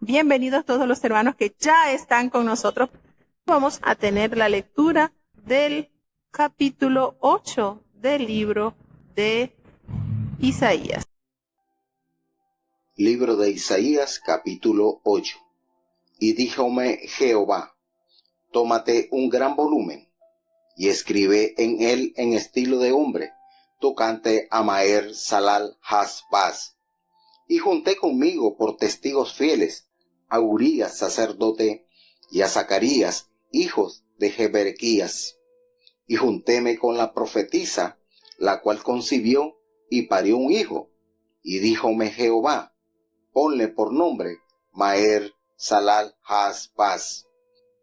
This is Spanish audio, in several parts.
Bienvenidos todos los hermanos que ya están con nosotros. Vamos a tener la lectura del capítulo 8 del libro de Isaías. Libro de Isaías, capítulo 8. Y díjome Jehová, tómate un gran volumen, y escribe en él en estilo de hombre, tocante a Maher Salal Hasbaz. Y junté conmigo por testigos fieles a Urías sacerdote y a Zacarías, hijos de Jeberequías. Y juntéme con la profetisa, la cual concibió y parió un hijo. Y díjome Jehová, ponle por nombre Maher Salal Hasbaz,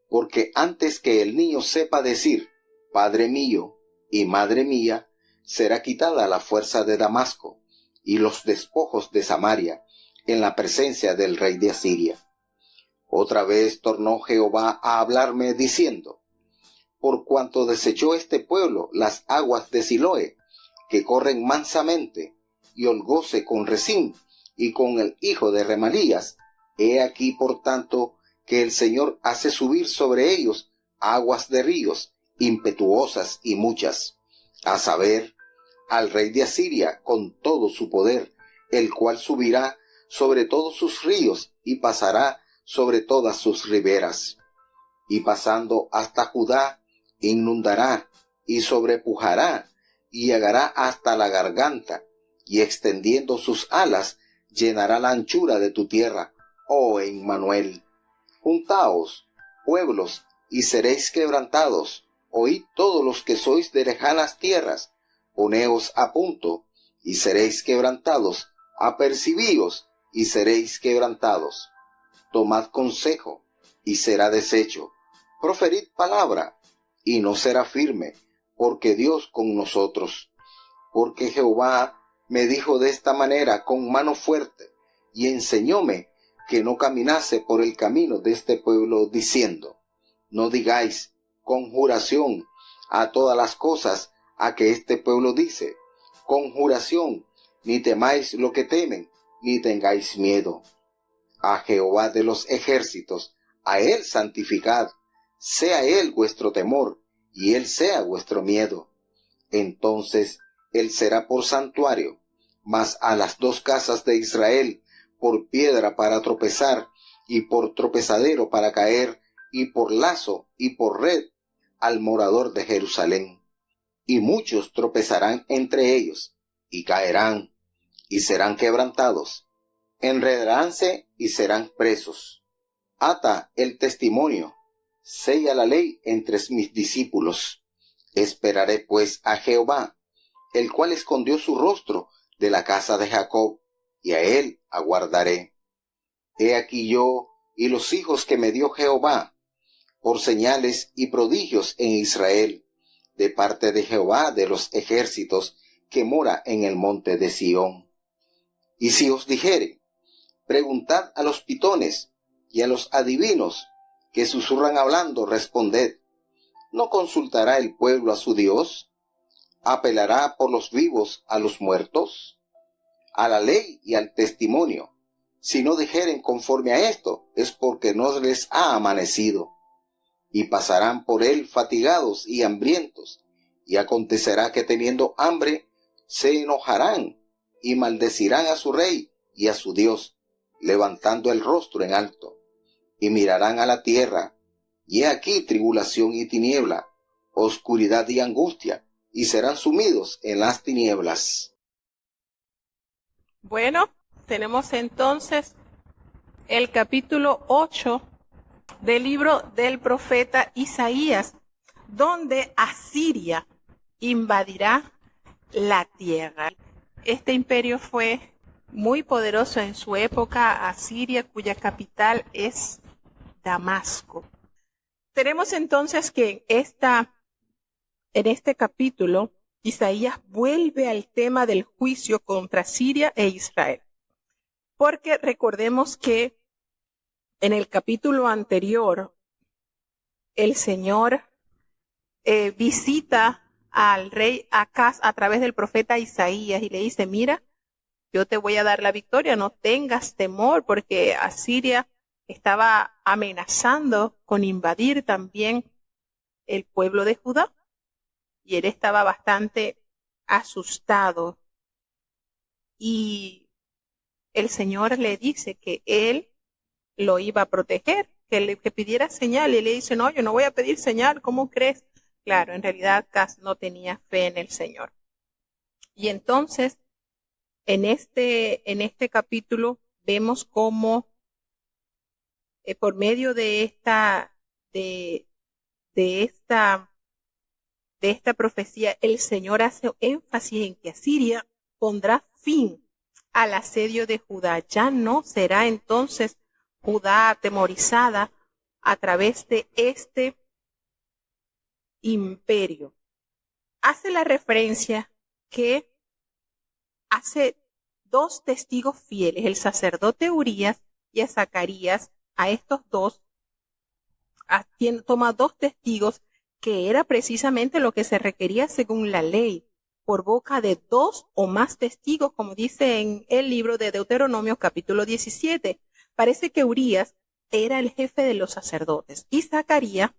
porque antes que el niño sepa decir, Padre mío y Madre mía, será quitada la fuerza de Damasco y los despojos de Samaria en la presencia del rey de Asiria. Otra vez tornó Jehová a hablarme diciendo, por cuanto desechó este pueblo las aguas de Siloé, que corren mansamente, y holgóse con Rezín y con el hijo de Remalías, he aquí por tanto que el Señor hace subir sobre ellos aguas de ríos, impetuosas y muchas, a saber, al rey de Asiria con todo su poder, el cual subirá sobre todos sus ríos y pasará sobre todas sus riberas. Y pasando hasta Judá, inundará y sobrepujará y llegará hasta la garganta, y extendiendo sus alas, llenará la anchura de tu tierra, oh Emmanuel. Juntaos, pueblos, y seréis quebrantados, oíd todos los que sois de lejanas tierras, poneos a punto, y seréis quebrantados, apercibíos, y seréis quebrantados. Tomad consejo, y será deshecho. Proferid palabra, y no será firme, porque Dios con nosotros. Porque Jehová me dijo de esta manera con mano fuerte, y enseñóme que no caminase por el camino de este pueblo, diciendo, no digáis conjuración a todas las cosas a que este pueblo dice, conjuración, ni temáis lo que temen, ni tengáis miedo. A Jehová de los ejércitos, a él santificad, sea él vuestro temor, y él sea vuestro miedo. Entonces él será por santuario, mas a las dos casas de Israel por piedra para tropezar, y por tropezadero para caer, y por lazo, y por red, al morador de Jerusalén. Y muchos tropezarán entre ellos, y caerán, y serán quebrantados, enredaránse y serán presos. Ata el testimonio, sella la ley entre mis discípulos. Esperaré pues a Jehová, el cual escondió su rostro de la casa de Jacob, y a él aguardaré. He aquí yo y los hijos que me dio Jehová, por señales y prodigios en Israel, de parte de Jehová de los ejércitos, que mora en el monte de Sión. Y si os dijere, preguntad a los pitones y a los adivinos, que susurran hablando, responded, ¿no consultará el pueblo a su Dios? ¿Apelará por los vivos a los muertos? A la ley y al testimonio. Si no dijeren conforme a esto, es porque no les ha amanecido. Y pasarán por él fatigados y hambrientos, y acontecerá que teniendo hambre, se enojarán, y maldecirán a su rey y a su Dios, levantando el rostro en alto, y mirarán a la tierra, y he aquí tribulación y tiniebla, oscuridad y angustia, y serán sumidos en las tinieblas. Bueno, tenemos entonces el capítulo 8 del libro del profeta Isaías, donde Asiria invadirá la tierra. Este imperio fue muy poderoso en su época, Asiria, cuya capital es Damasco. Tenemos entonces que en este capítulo, Isaías vuelve al tema del juicio contra Siria e Israel. Porque recordemos que en el capítulo anterior, el Señor visita al rey Acaz a través del profeta Isaías y le dice, mira, yo te voy a dar la victoria, no tengas temor porque Asiria estaba amenazando con invadir también el pueblo de Judá. Y él estaba bastante asustado. Y el Señor le dice que él lo iba a proteger, que pidiera señal. Y le dice, no, yo no voy a pedir señal, ¿cómo crees? Claro, en realidad Acaz no tenía fe en el Señor. Y entonces, en este capítulo, vemos cómo por medio de esta profecía, el Señor hace énfasis en que Asiria pondrá fin al asedio de Judá. Ya no será entonces Judá atemorizada a través de este imperio. Hace la referencia que hace dos testigos fieles, el sacerdote Urías y a Zacarías, a estos dos, toma dos testigos, que era precisamente lo que se requería según la ley, por boca de dos o más testigos, como dice en el libro de Deuteronomio capítulo 17. Parece que Urías era el jefe de los sacerdotes y Zacarías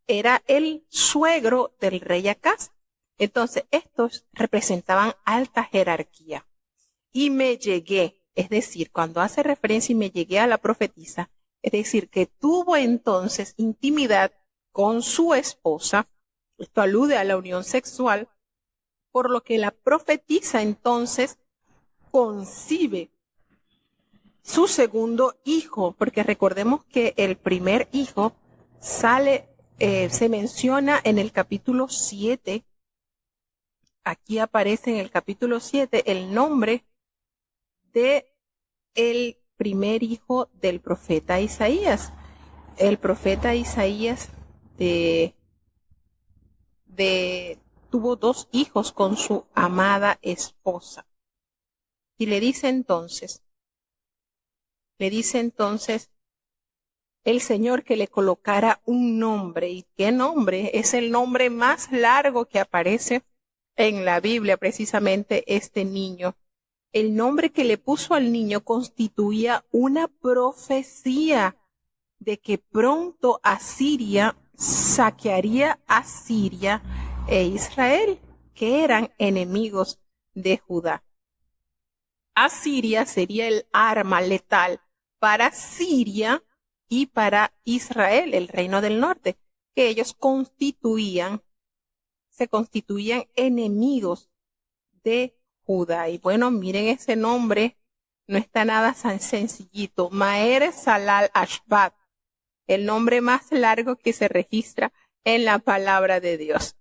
era el suegro del rey Acaz. Entonces, estos representaban alta jerarquía. Y me llegué, es decir, cuando hace referencia y me llegué a la profetisa, es decir, que tuvo entonces intimidad con su esposa. Esto alude a la unión sexual, por lo que la profetisa entonces concibe su segundo hijo, porque recordemos que el primer hijo se menciona en el capítulo 7. Aquí aparece en el capítulo 7 el nombre de el primer hijo del profeta Isaías. El profeta Isaías tuvo dos hijos con su amada esposa. Y le dice entonces el Señor que le colocara un nombre. ¿Y qué nombre? Es el nombre más largo que aparece en la Biblia, precisamente este niño. El nombre que le puso al niño constituía una profecía de que pronto Asiria saquearía a Siria e Israel, que eran enemigos de Judá. Asiria sería el arma letal para Siria y para Israel, el reino del norte, que ellos se constituían enemigos de Judá. Y bueno, miren ese nombre, no está nada tan sencillito. Maher Salal Ashbat, el nombre más largo que se registra en la palabra de Dios.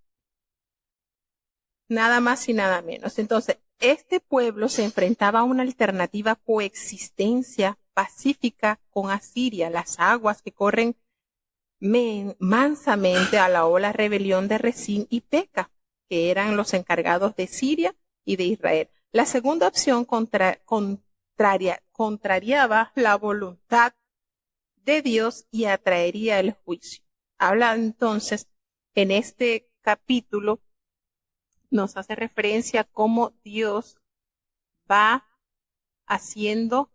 Nada más y nada menos. Entonces, este pueblo se enfrentaba a una alternativa coexistencia pacífica con Asiria, las aguas que corren mansamente a la ola rebelión de Resín y Peca, que eran los encargados de Siria y de Israel. La segunda opción contrariaba la voluntad de Dios y atraería el juicio. Habla entonces en este capítulo, nos hace referencia a cómo Dios va haciendo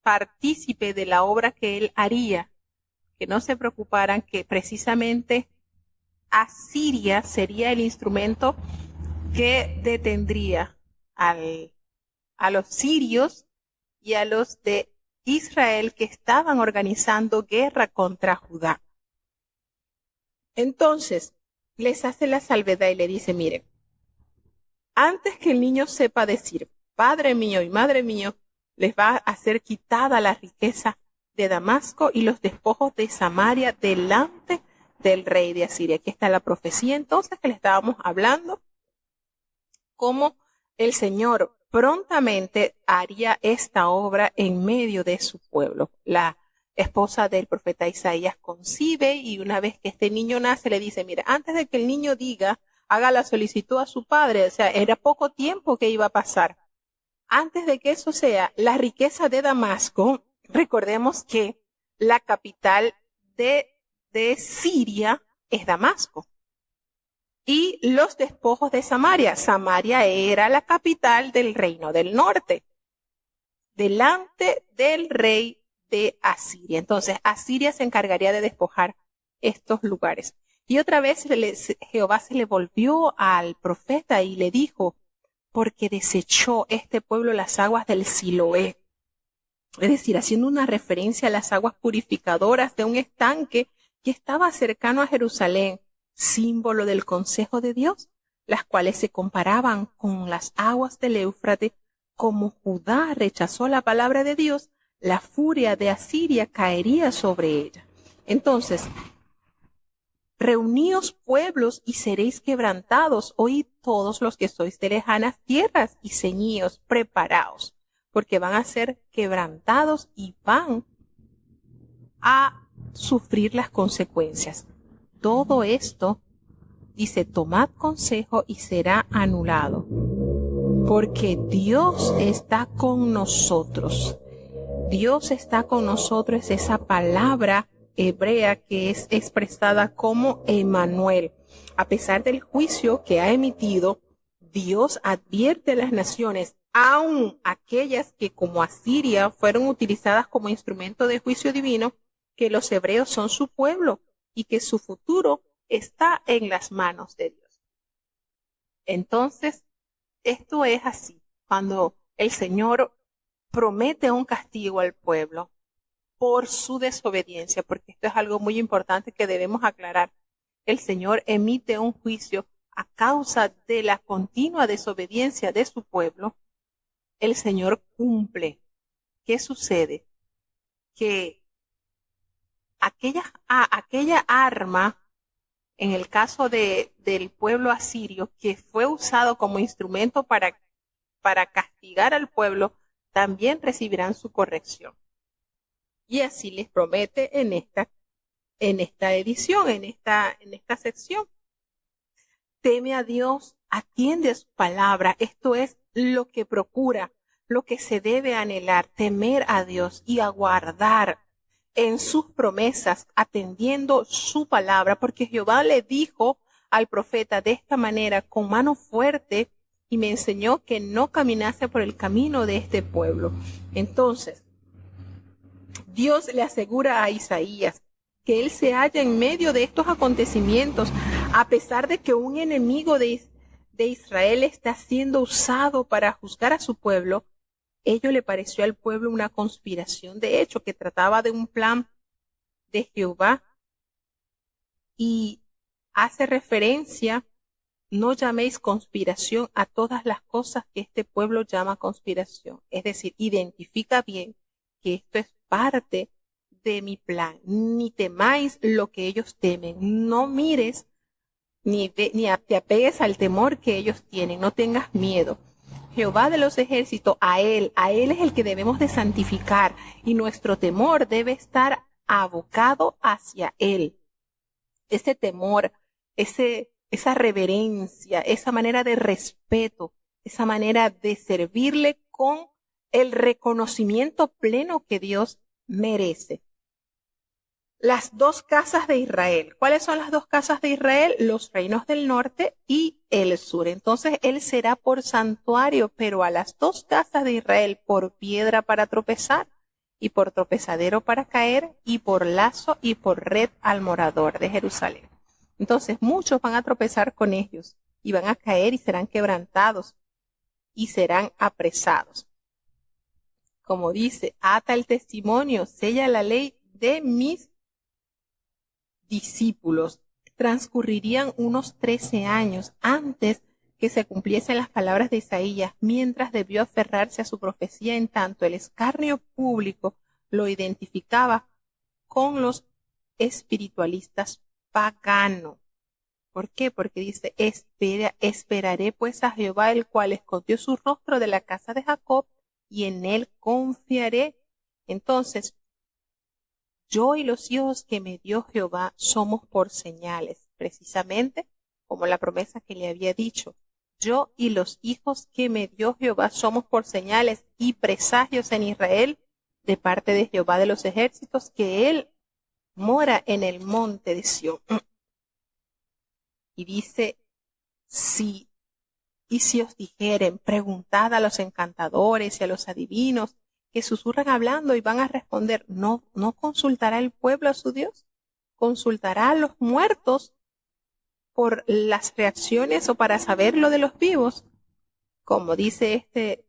partícipe de la obra que él haría, que no se preocuparan que precisamente Asiria sería el instrumento que detendría a los sirios y a los de Israel que estaban organizando guerra contra Judá. Entonces, les hace la salvedad y le dice, miren, antes que el niño sepa decir, Padre mío y Madre mío, les va a ser quitada la riqueza de Damasco y los despojos de Samaria delante del rey de Asiria. Aquí está la profecía entonces que le estábamos hablando, cómo el Señor prontamente haría esta obra en medio de su pueblo. La esposa del profeta Isaías concibe y una vez que este niño nace le dice, mira, antes de que el niño haga la solicitud a su padre, o sea, era poco tiempo que iba a pasar. Antes de que eso sea, la riqueza de Damasco, recordemos que la capital de Siria es Damasco. Y los despojos de Samaria. Samaria era la capital del reino del norte. Delante del rey de Asiria. Entonces, Asiria se encargaría de despojar estos lugares. Y otra vez Jehová se le volvió al profeta y le dijo, porque desechó este pueblo las aguas del Siloé. Es decir, haciendo una referencia a las aguas purificadoras de un estanque que estaba cercano a Jerusalén, símbolo del consejo de Dios, las cuales se comparaban con las aguas del Éufrates. Como Judá rechazó la palabra de Dios, la furia de Asiria caería sobre ella. Entonces, reuníos pueblos y seréis quebrantados, oíd todos los que sois de lejanas tierras y ceñíos, preparaos, porque van a ser quebrantados y van a sufrir las consecuencias. Todo esto, dice, tomad consejo y será anulado, porque Dios está con nosotros. Dios está con nosotros, es esa palabra hebrea que es expresada como Emmanuel. A pesar del juicio que ha emitido, Dios advierte a las naciones, aun aquellas que como Asiria fueron utilizadas como instrumento de juicio divino, que los hebreos son su pueblo y que su futuro está en las manos de Dios. Entonces, esto es así. Cuando el Señor promete un castigo al pueblo por su desobediencia, porque esto es algo muy importante que debemos aclarar. El Señor emite un juicio a causa de la continua desobediencia de su pueblo. El Señor cumple. ¿Qué sucede? Que aquella arma, en el caso del pueblo asirio, que fue usado como instrumento para castigar al pueblo, también recibirán su corrección. Y así les promete en esta edición, en esta sección. Teme a Dios, atiende a su palabra. Esto es lo que procura, lo que se debe anhelar, temer a Dios y aguardar en sus promesas, atendiendo su palabra, porque Jehová le dijo al profeta de esta manera, con mano fuerte, y me enseñó que no caminase por el camino de este pueblo. Entonces, Dios le asegura a Isaías que él se halla en medio de estos acontecimientos, a pesar de que un enemigo de Israel está siendo usado para juzgar a su pueblo. Ello le pareció al pueblo una conspiración, de hecho, que trataba de un plan de Jehová y hace referencia, no llaméis conspiración a todas las cosas que este pueblo llama conspiración. Es decir, identifica bien que esto es parte de mi plan. Ni temáis lo que ellos temen. No mires ni te apegues al temor que ellos tienen. No tengas miedo. Jehová de los ejércitos, a él es el que debemos de santificar, y nuestro temor debe estar abocado hacia él. Ese temor, esa reverencia, esa manera de respeto, esa manera de servirle con el reconocimiento pleno que Dios merece. Las dos casas de Israel. ¿Cuáles son las dos casas de Israel? Los reinos del norte y el sur. Entonces él será por santuario, pero a las dos casas de Israel por piedra para tropezar y por tropezadero para caer y por lazo y por red al morador de Jerusalén. Entonces muchos van a tropezar con ellos y van a caer y serán quebrantados y serán apresados. Como dice, ata el testimonio, sella la ley de mis discípulos. Transcurrirían unos 13 años antes que se cumpliesen las palabras de Isaías, mientras debió aferrarse a su profecía, en tanto el escarnio público lo identificaba con los espiritualistas paganos. ¿Por qué? Porque dice, esperaré pues a Jehová, el cual escondió su rostro de la casa de Jacob, y en él confiaré. Entonces, yo y los hijos que me dio Jehová somos por señales, precisamente como la promesa que le había dicho. Yo y los hijos que me dio Jehová somos por señales y presagios en Israel, de parte de Jehová de los ejércitos, que él mora en el monte de Sión. Y dice, si os dijeren, preguntad a los encantadores y a los adivinos, que susurran hablando y van a responder, ¿no consultará el pueblo a su Dios? ¿Consultará a los muertos por las reacciones o para saber lo de los vivos? Como dice este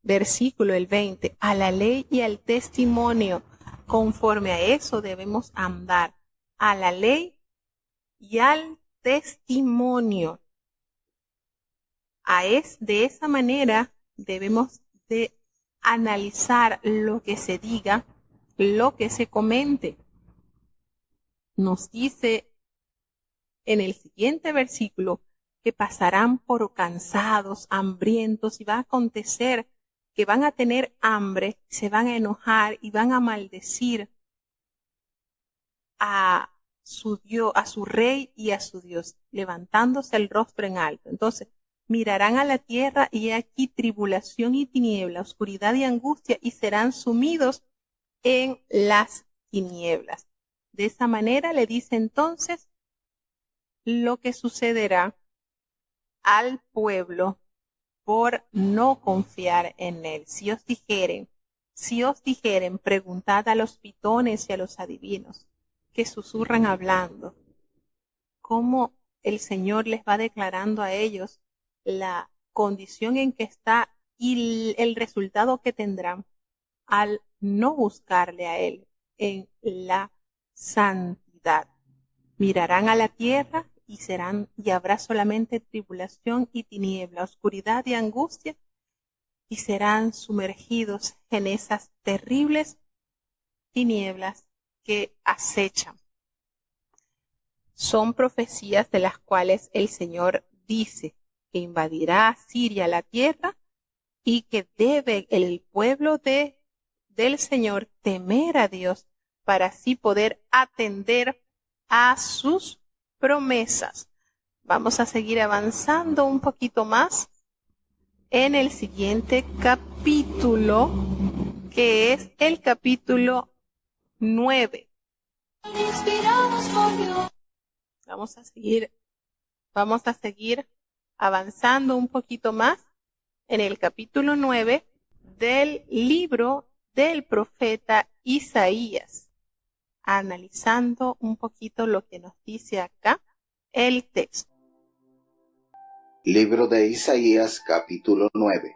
versículo, el 20, a la ley y al testimonio, conforme a eso debemos andar, a la ley y al testimonio. De esa manera debemos de analizar lo que se diga, lo que se comente. Nos dice en el siguiente versículo que pasarán por cansados, hambrientos, y va a acontecer que van a tener hambre, se van a enojar y van a maldecir a su Dios, a su rey y a su Dios, levantándose el rostro en alto. Entonces, mirarán a la tierra y he aquí tribulación y tiniebla, oscuridad y angustia, y serán sumidos en las tinieblas. De esa manera le dice entonces lo que sucederá al pueblo por no confiar en él. Si os dijeren, preguntad a los pitones y a los adivinos que susurran hablando, cómo el Señor les va declarando a ellos la condición en que está y el resultado que tendrán al no buscarle a él en la santidad. Mirarán a la tierra y habrá solamente tribulación y tiniebla, oscuridad y angustia, y serán sumergidos en esas terribles tinieblas que acechan. Son profecías de las cuales el Señor dice que invadirá a Siria la tierra y que debe el pueblo del Señor temer a Dios para así poder atender a sus promesas. Vamos a seguir avanzando un poquito más en el siguiente capítulo, que es el capítulo 9. Vamos a seguir avanzando un poquito más en el capítulo 9 del libro del profeta Isaías, analizando un poquito lo que nos dice acá el texto. Libro de Isaías, capítulo 9.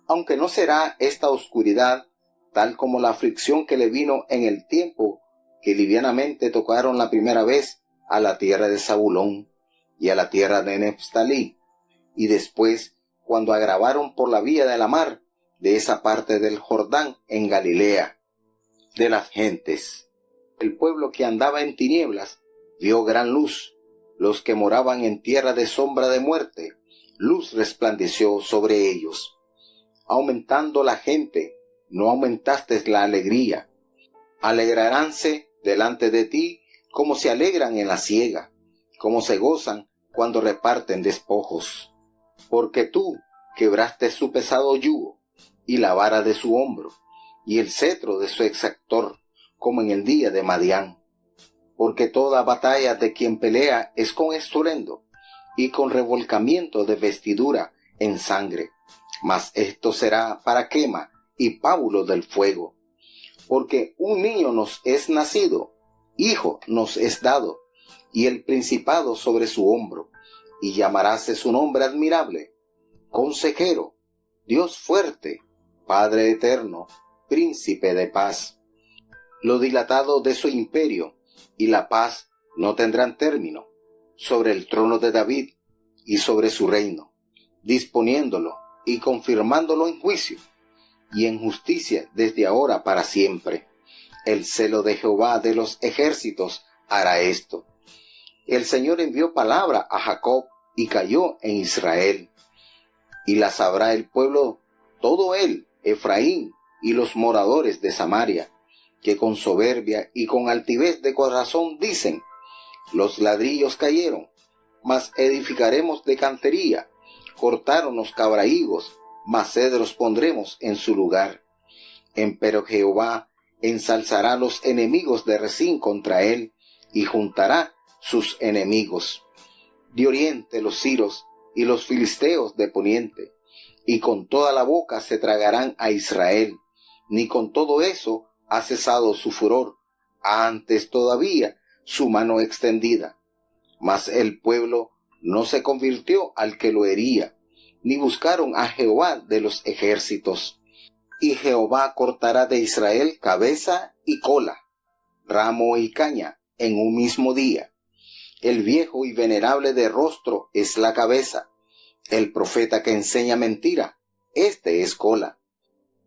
Aunque no será esta oscuridad tal como la aflicción que le vino en el tiempo que livianamente tocaron la primera vez a la tierra de Zabulón y a la tierra de Neftalí, y después cuando agravaron por la vía de la mar de esa parte del Jordán en Galilea de las gentes. El pueblo que andaba en tinieblas vio gran luz. Los que moraban en tierra de sombra de muerte, luz resplandeció sobre ellos. Aumentando la gente, no aumentaste la alegría. Alegraránse delante de ti como se alegran en la siega, como se gozan cuando reparten despojos. Porque tú quebraste su pesado yugo y la vara de su hombro y el cetro de su exactor, como en el día de Madián. Porque toda batalla de quien pelea es con estruendo y con revolcamiento de vestidura en sangre. Mas esto será para quema y pábulo del fuego. Porque un niño nos es nacido, hijo nos es dado, y el principado sobre su hombro, y llamaráse su nombre admirable, Consejero, Dios fuerte, Padre eterno, Príncipe de paz. Lo dilatado de su imperio y la paz no tendrán término sobre el trono de David y sobre su reino, disponiéndolo y confirmándolo en juicio y en justicia desde ahora para siempre. El celo de Jehová de los ejércitos hará esto. El Señor envió palabra a Jacob y cayó en Israel. Y la sabrá el pueblo, todo él, Efraín y los moradores de Samaria, que con soberbia y con altivez de corazón dicen: los ladrillos cayeron, mas edificaremos de cantería, cortaron los cabrahigos, mas cedros pondremos en su lugar. Empero Jehová ensalzará los enemigos de Rezín contra él, y juntará sus enemigos. De oriente los siros y los filisteos de poniente, y con toda la boca se tragarán a Israel, ni con todo eso ha cesado su furor, antes todavía su mano extendida. Mas el pueblo no se convirtió al que lo hería, ni buscaron a Jehová de los ejércitos. Y Jehová cortará de Israel cabeza y cola, ramo y caña, en un mismo día. El viejo y venerable de rostro es la cabeza, el profeta que enseña mentira, este es cola.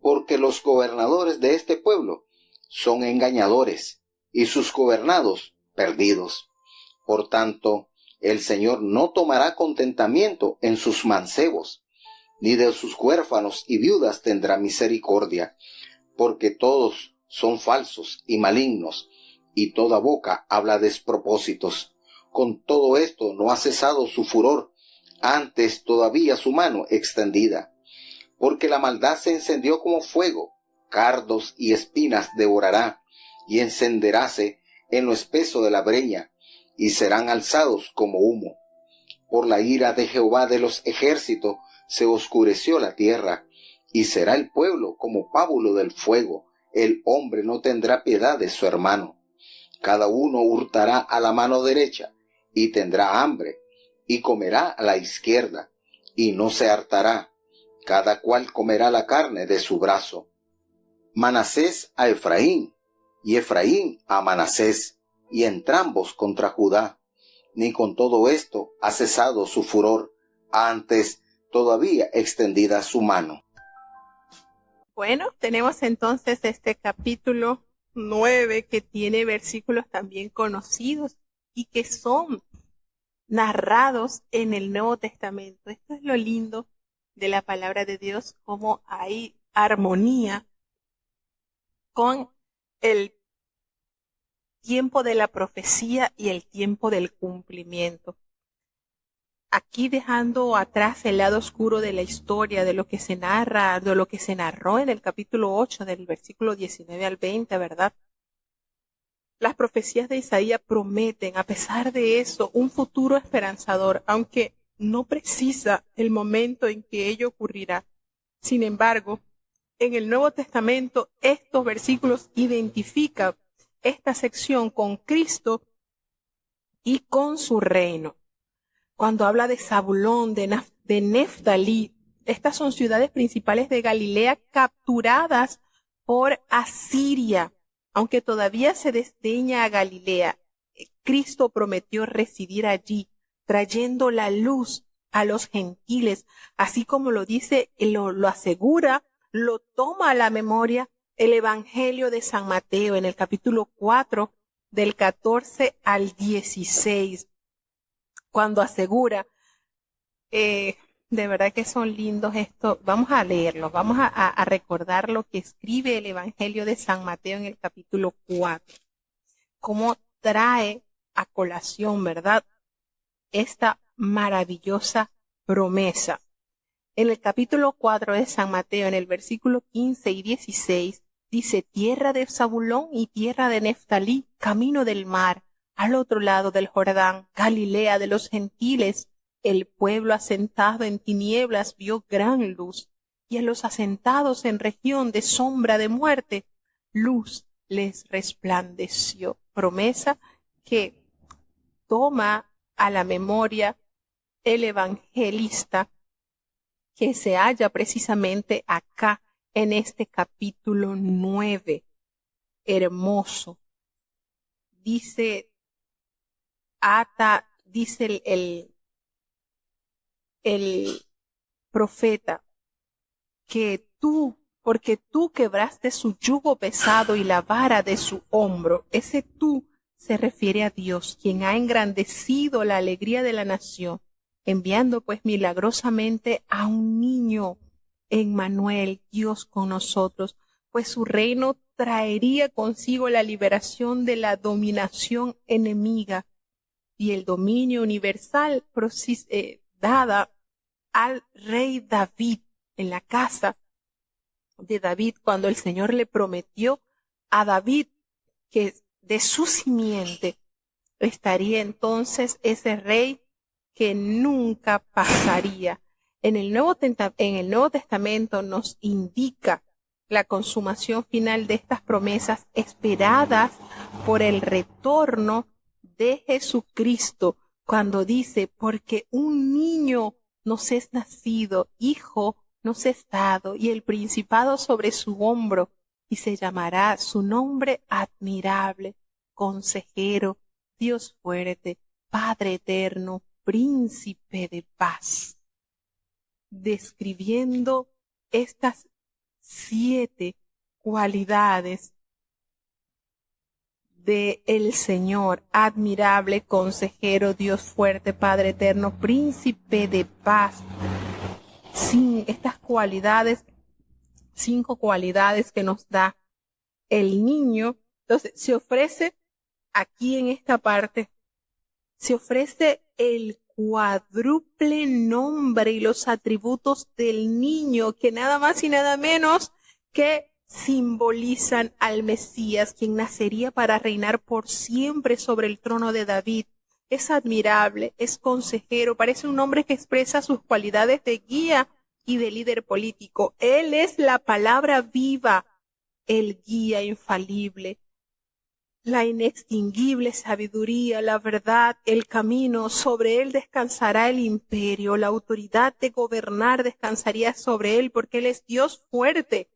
Porque los gobernadores de este pueblo son engañadores, y sus gobernados perdidos. Por tanto, el Señor no tomará contentamiento en sus mancebos, ni de sus huérfanos y viudas tendrá misericordia, porque todos son falsos y malignos, y toda boca habla despropósitos. Con todo esto no ha cesado su furor, antes todavía su mano extendida. Porque la maldad se encendió como fuego, cardos y espinas devorará, y encenderáse en lo espeso de la breña, y serán alzados como humo. Por la ira de Jehová de los ejércitos se oscureció la tierra, y será el pueblo como pábulo del fuego, el hombre no tendrá piedad de su hermano. Cada uno hurtará a la mano derecha, y tendrá hambre, y comerá a la izquierda, y no se hartará. Cada cual comerá la carne de su brazo. Manasés a Efraín, y Efraín a Manasés, y entrambos contra Judá. Ni con todo esto ha cesado su furor, antes todavía extendida su mano. Bueno, tenemos entonces este capítulo 9 que tiene versículos también conocidos y que son narrados en el Nuevo Testamento. Esto es lo lindo de la palabra de Dios, cómo hay armonía con el tiempo de la profecía y el tiempo del cumplimiento. Aquí dejando atrás el lado oscuro de la historia, de lo que se narra, de lo que se narró en el capítulo 8, del versículo 19 al 20, ¿verdad? Las profecías de Isaías prometen, a pesar de eso, un futuro esperanzador, aunque no precisa el momento en que ello ocurrirá. Sin embargo, en el Nuevo Testamento, estos versículos identifican esta sección con Cristo y con su reino. Cuando habla de Zabulón, de Neftalí, estas son ciudades principales de Galilea capturadas por Asiria. Aunque todavía se desdeña a Galilea, Cristo prometió residir allí, trayendo la luz a los gentiles, así como lo dice, lo asegura, lo toma a la memoria el Evangelio de San Mateo en el capítulo 4, del 14 al 16, cuando asegura, de verdad que son lindos estos, vamos a leerlos, vamos a recordar lo que escribe el Evangelio de San Mateo en el capítulo 4, cómo trae a colación, ¿verdad?, esta maravillosa promesa. En el capítulo 4 de San Mateo, en el versículo 15 y 16, dice: tierra de Zabulón y tierra de Neftalí, camino del mar, al otro lado del Jordán, Galilea de los gentiles. El pueblo asentado en tinieblas vio gran luz, y a los asentados en región de sombra de muerte, luz les resplandeció. Promesa que toma a la memoria el evangelista, que se halla precisamente acá en este capítulo 9. Hermoso. Dice el profeta que porque tú quebraste su yugo pesado y la vara de su hombro. Ese tú se refiere a Dios, quien ha engrandecido la alegría de la nación, enviando pues milagrosamente a un niño, Emmanuel, Dios con nosotros, pues su reino traería consigo la liberación de la dominación enemiga y el dominio universal dada al rey David en la casa de David, cuando el Señor le prometió a David que de su simiente estaría entonces ese rey que nunca pasaría. En el Nuevo Testamento nos indica la consumación final de estas promesas esperadas por el retorno de Jesucristo, cuando dice, porque un niño nos es nacido, hijo nos es dado, y el principado sobre su hombro, y se llamará su nombre admirable, consejero, Dios fuerte, Padre eterno, príncipe de paz. Describiendo estas 7 cualidades de el Señor, admirable, consejero, Dios fuerte, Padre eterno, príncipe de paz. Sin estas cualidades, 5 cualidades que nos da el niño. Entonces, se ofrece aquí en esta parte, se ofrece el cuádruple nombre y los atributos del niño, que nada más y nada menos que simbolizan al Mesías, quien nacería para reinar por siempre sobre el trono de David. Es admirable, es consejero, parece un hombre que expresa sus cualidades de guía y de líder político. Él es la palabra viva, el guía infalible, la inextinguible sabiduría, la verdad, el camino. Sobre él descansará el imperio, la autoridad de gobernar descansaría sobre él, porque él es Dios fuerte.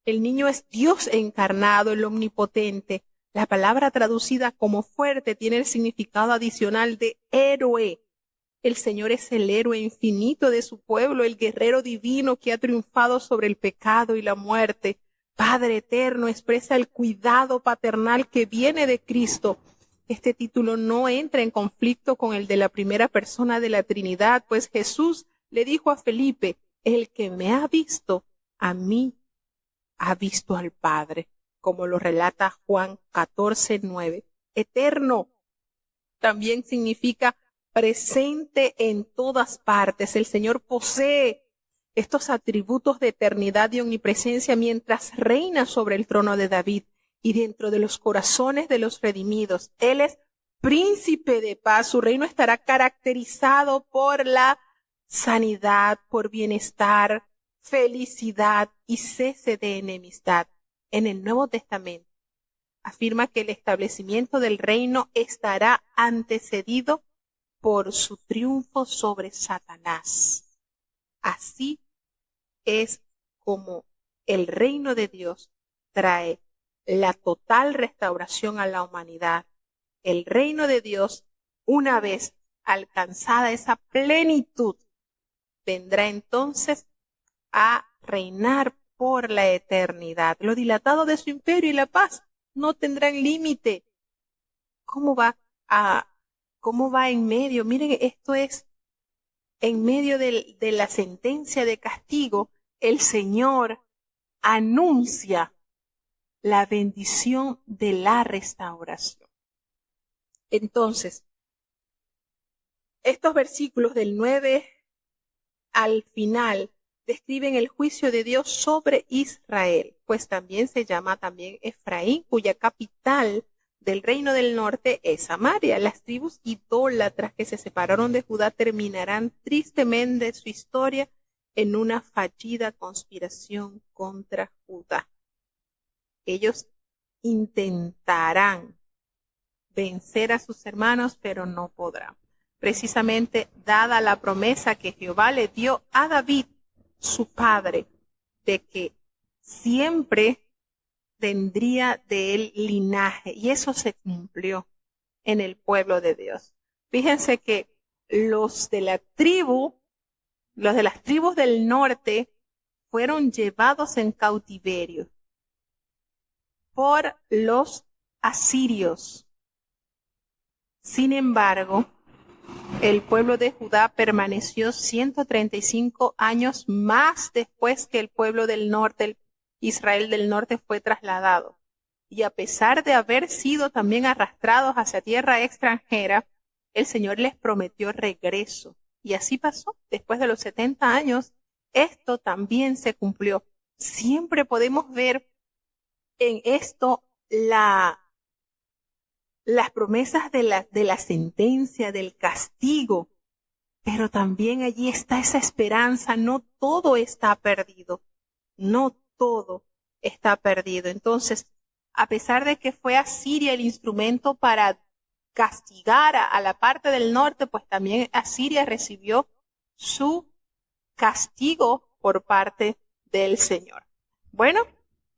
El niño es Dios encarnado, el omnipotente. La palabra traducida como fuerte tiene el significado adicional de héroe. El Señor es el héroe infinito de su pueblo, el guerrero divino que ha triunfado sobre el pecado y la muerte. Padre eterno expresa el cuidado paternal que viene de Cristo. Este título no entra en conflicto con el de la primera persona de la Trinidad, pues Jesús le dijo a Felipe, el que me ha visto, a mí ha visto al Padre, como lo relata Juan 14:9. Eterno también significa presente en todas partes. El Señor posee estos atributos de eternidad y omnipresencia mientras reina sobre el trono de David y dentro de los corazones de los redimidos. Él es príncipe de paz. Su reino estará caracterizado por la sanidad, por bienestar, felicidad y cese de enemistad. En el Nuevo Testamento afirma que el establecimiento del reino estará antecedido por su triunfo sobre Satanás. Así es como el reino de Dios trae la total restauración a la humanidad. El reino de Dios, una vez alcanzada esa plenitud, vendrá entonces a reinar por la eternidad. Lo dilatado de su imperio y la paz no tendrán límite. ¿Cómo va en medio? Miren, esto es en medio de la sentencia de castigo. El Señor anuncia la bendición de la restauración. Entonces, estos versículos del 9 al final describen el juicio de Dios sobre Israel, pues también se llama también Efraín, cuya capital del reino del norte es Samaria. Las tribus idólatras que se separaron de Judá terminarán tristemente su historia en una fallida conspiración contra Judá. Ellos intentarán vencer a sus hermanos, pero no podrán. Precisamente dada la promesa que Jehová le dio a David, su padre, de que siempre tendría de él linaje, y eso se cumplió en el pueblo de Dios. Fíjense que los de las tribus del norte fueron llevados en cautiverio por los asirios. Sin embargo, el pueblo de Judá permaneció 135 años más después que el pueblo del norte, Israel del norte, fue trasladado. Y a pesar de haber sido también arrastrados hacia tierra extranjera, el Señor les prometió regreso. Y así pasó. Después de los 70 años, esto también se cumplió. Siempre podemos ver en esto las promesas de la sentencia, del castigo, pero también allí está esa esperanza. No todo está perdido, no todo está perdido. Entonces, a pesar de que fue Asiria el instrumento para castigar a la parte del norte, pues también Asiria recibió su castigo por parte del Señor. Bueno,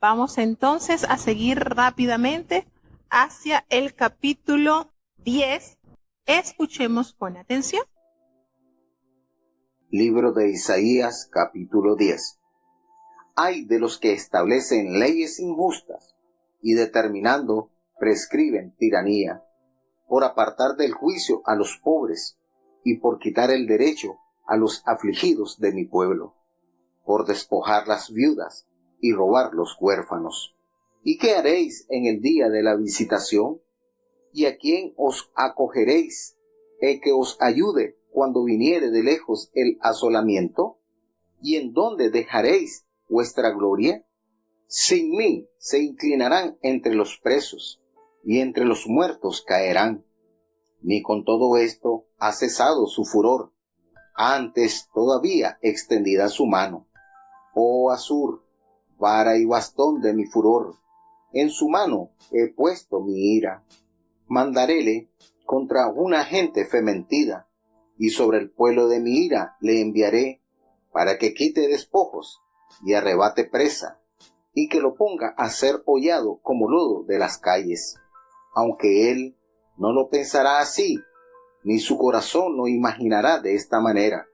vamos entonces a seguir rápidamente hacia el capítulo 10. Escuchemos con atención. Libro de Isaías, capítulo 10. Ay de los que establecen leyes injustas y determinando prescriben tiranía, por apartar del juicio a los pobres y por quitar el derecho a los afligidos de mi pueblo, por despojar las viudas y robar los huérfanos. ¿Y qué haréis en el día de la visitación? ¿Y a quién os acogeréis, el que os ayude cuando viniere de lejos el asolamiento? ¿Y en dónde dejaréis vuestra gloria? Sin mí se inclinarán entre los presos, y entre los muertos caerán. Ni con todo esto ha cesado su furor, antes todavía extendida su mano. Oh Asur, vara y bastón de mi furor, en su mano he puesto mi ira. Mandaréle contra una gente fementida, y sobre el pueblo de mi ira le enviaré, para que quite despojos y arrebate presa, y que lo ponga a ser hollado como lodo de las calles. Aunque él no lo pensará así, ni su corazón no imaginará de esta manera,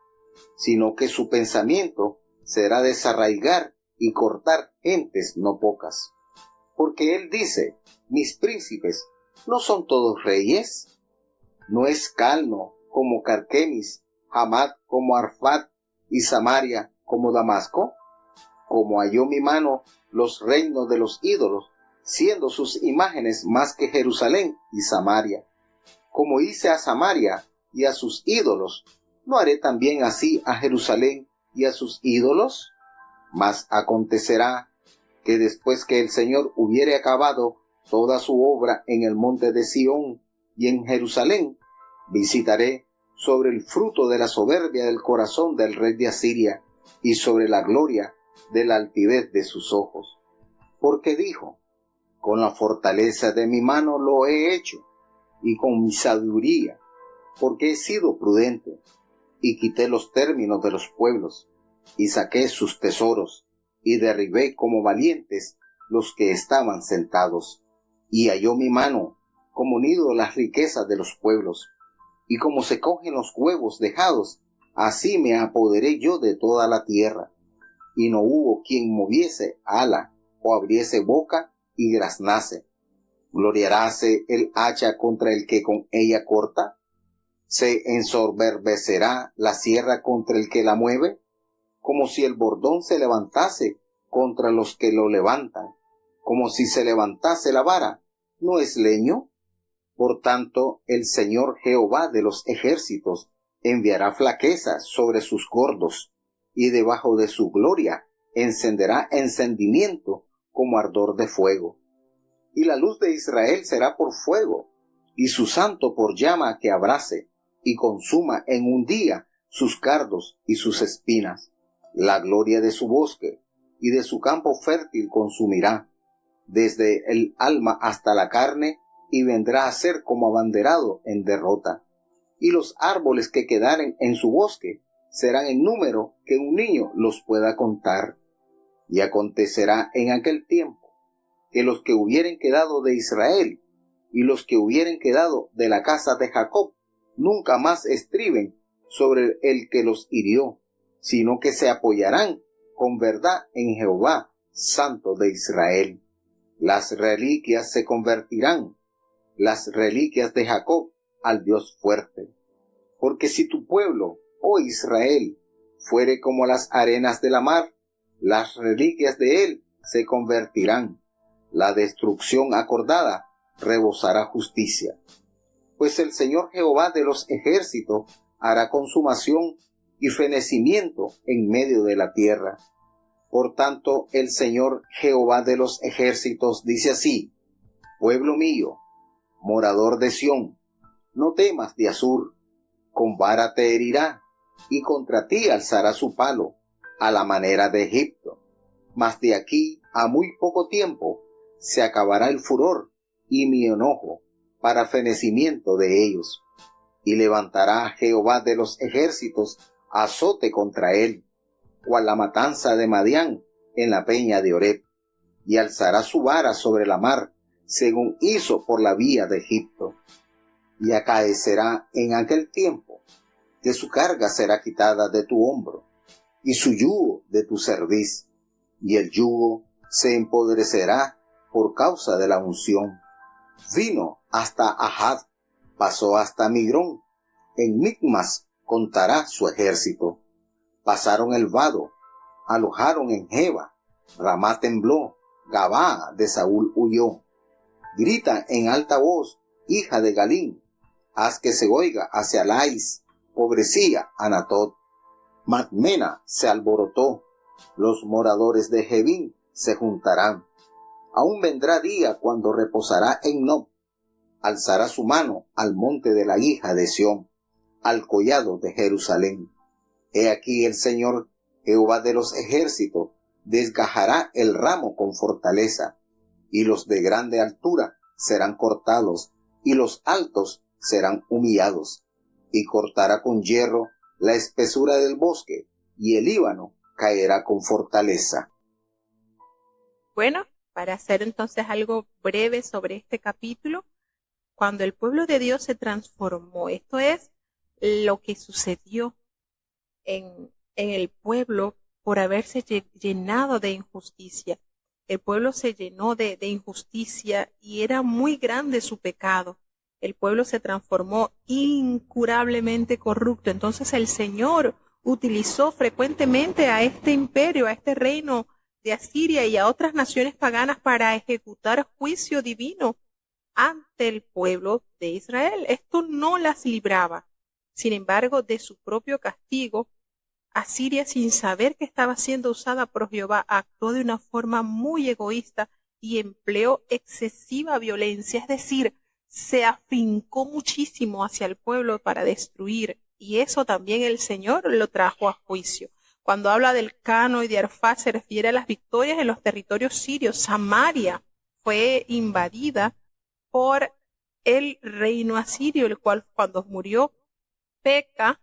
sino que su pensamiento será desarraigar y cortar gentes no pocas. Porque él dice, mis príncipes, ¿no son todos reyes? ¿No es Calno como Carquemis, Hamad como Arfat y Samaria como Damasco? Como halló mi mano los reinos de los ídolos, siendo sus imágenes más que Jerusalén y Samaria. Como hice a Samaria y a sus ídolos, ¿no haré también así a Jerusalén y a sus ídolos? Mas acontecerá que después que el Señor hubiere acabado toda su obra en el monte de Sión y en Jerusalén, visitaré sobre el fruto de la soberbia del corazón del rey de Asiria y sobre la gloria de la altivez de sus ojos. Porque dijo, con la fortaleza de mi mano lo he hecho, y con mi sabiduría, porque he sido prudente, y quité los términos de los pueblos, y saqué sus tesoros, y derribé como valientes los que estaban sentados. Y halló mi mano como nido las riquezas de los pueblos, y como se cogen los huevos dejados, así me apoderé yo de toda la tierra. Y no hubo quien moviese ala o abriese boca y graznase. ¿Gloriaráse el hacha contra el que con ella corta? ¿Se ensoberbecerá la sierra contra el que la mueve? Como si el bordón se levantase contra los que lo levantan, como si se levantase la vara, ¿no es leño? Por tanto, el Señor Jehová de los ejércitos enviará flaqueza sobre sus gordos, y debajo de su gloria encenderá encendimiento como ardor de fuego. Y la luz de Israel será por fuego, y su santo por llama que abrase, y consuma en un día sus cardos y sus espinas. La gloria de su bosque y de su campo fértil consumirá, desde el alma hasta la carne, y vendrá a ser como abanderado en derrota. Y los árboles que quedaren en su bosque serán en número que un niño los pueda contar. Y acontecerá en aquel tiempo que los que hubieren quedado de Israel y los que hubieren quedado de la casa de Jacob nunca más estriben sobre el que los hirió, sino que se apoyarán con verdad en Jehová, Santo de Israel. Las reliquias se convertirán, las reliquias de Jacob, al Dios fuerte. Porque si tu pueblo, oh Israel, fuere como las arenas de la mar, las reliquias de él se convertirán. La destrucción acordada rebosará justicia. Pues el Señor Jehová de los ejércitos hará consumación y fenecimiento en medio de la tierra. Por tanto, el Señor Jehová de los ejércitos dice así: pueblo mío, morador de Sión, no temas de Asur, con vara te herirá, y contra ti alzará su palo, a la manera de Egipto. Mas de aquí a muy poco tiempo se acabará el furor y mi enojo para fenecimiento de ellos. Y levantará Jehová de los ejércitos azote contra él, cual la matanza de Madián en la peña de Oreb, y alzará su vara sobre la mar, según hizo por la vía de Egipto. Y acaecerá en aquel tiempo que su carga será quitada de tu hombro, y su yugo de tu cerviz, y el yugo se empodrecerá por causa de la unción. Vino hasta Ahad, pasó hasta Migrón, en Micmas contará su ejército. Pasaron el vado, alojaron en Jeba, Ramá tembló, Gabaa de Saúl huyó. Grita en alta voz, hija de Galín, haz que se oiga hacia Lais, pobrecía Anatot. Madmena se alborotó, los moradores de Jebín se juntarán. Aún vendrá día cuando reposará en Nob, alzará su mano al monte de la hija de Sión, al collado de Jerusalén. He aquí el Señor, Jehová de los ejércitos, desgajará el ramo con fortaleza, y los de grande altura serán cortados, y los altos serán humillados, y cortará con hierro la espesura del bosque, y el Líbano caerá con fortaleza. Bueno, para hacer entonces algo breve sobre este capítulo, cuando el pueblo de Dios se transformó, esto es lo que sucedió en el pueblo por haberse llenado de injusticia. El pueblo se llenó de injusticia y era muy grande su pecado. El pueblo se transformó incurablemente corrupto. Entonces el Señor utilizó frecuentemente a este imperio, a este reino de Asiria y a otras naciones paganas para ejecutar juicio divino ante el pueblo de Israel. Esto no las libraba. Sin embargo, de su propio castigo, Asiria, sin saber que estaba siendo usada por Jehová, actuó de una forma muy egoísta y empleó excesiva violencia, es decir, se afincó muchísimo hacia el pueblo para destruir, y eso también el Señor lo trajo a juicio. Cuando habla del Cano y de Arfad, se refiere a las victorias en los territorios sirios. Samaria fue invadida por el reino asirio, el cual cuando murió Peca,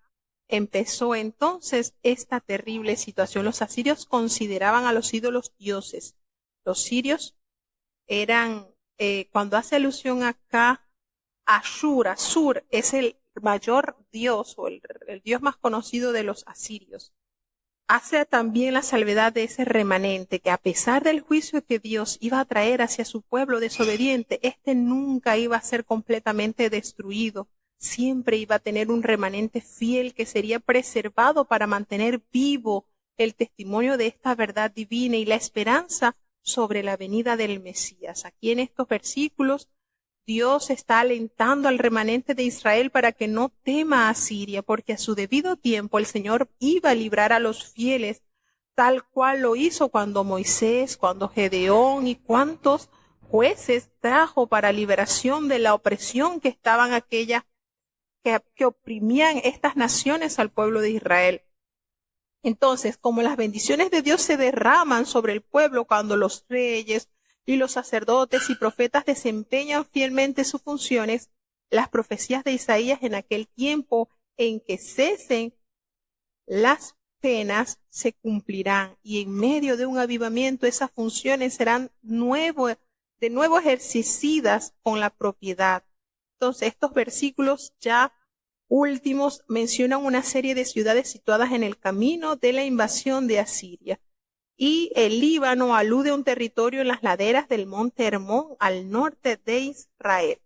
empezó entonces esta terrible situación. Los asirios consideraban a los ídolos dioses. Los sirios eran, cuando hace alusión acá, Asur es el mayor dios o el dios más conocido de los asirios. Hace también la salvedad de ese remanente, que a pesar del juicio que Dios iba a traer hacia su pueblo desobediente, este nunca iba a ser completamente destruido. Siempre iba a tener un remanente fiel que sería preservado para mantener vivo el testimonio de esta verdad divina y la esperanza sobre la venida del Mesías. Aquí en estos versículos, Dios está alentando al remanente de Israel para que no tema a Siria, porque a su debido tiempo el Señor iba a librar a los fieles, tal cual lo hizo cuando Moisés, cuando Gedeón y cuantos jueces trajo para liberación de la opresión que estaban que oprimían estas naciones al pueblo de Israel. Entonces, como las bendiciones de Dios se derraman sobre el pueblo cuando los reyes y los sacerdotes y profetas desempeñan fielmente sus funciones, las profecías de Isaías en aquel tiempo en que cesen las penas se cumplirán, y en medio de un avivamiento esas funciones serán de nuevo ejercidas con la propiedad. Entonces, estos versículos ya últimos mencionan una serie de ciudades situadas en el camino de la invasión de Asiria. Y el Líbano alude a un territorio en las laderas del monte Hermón al norte de Israel.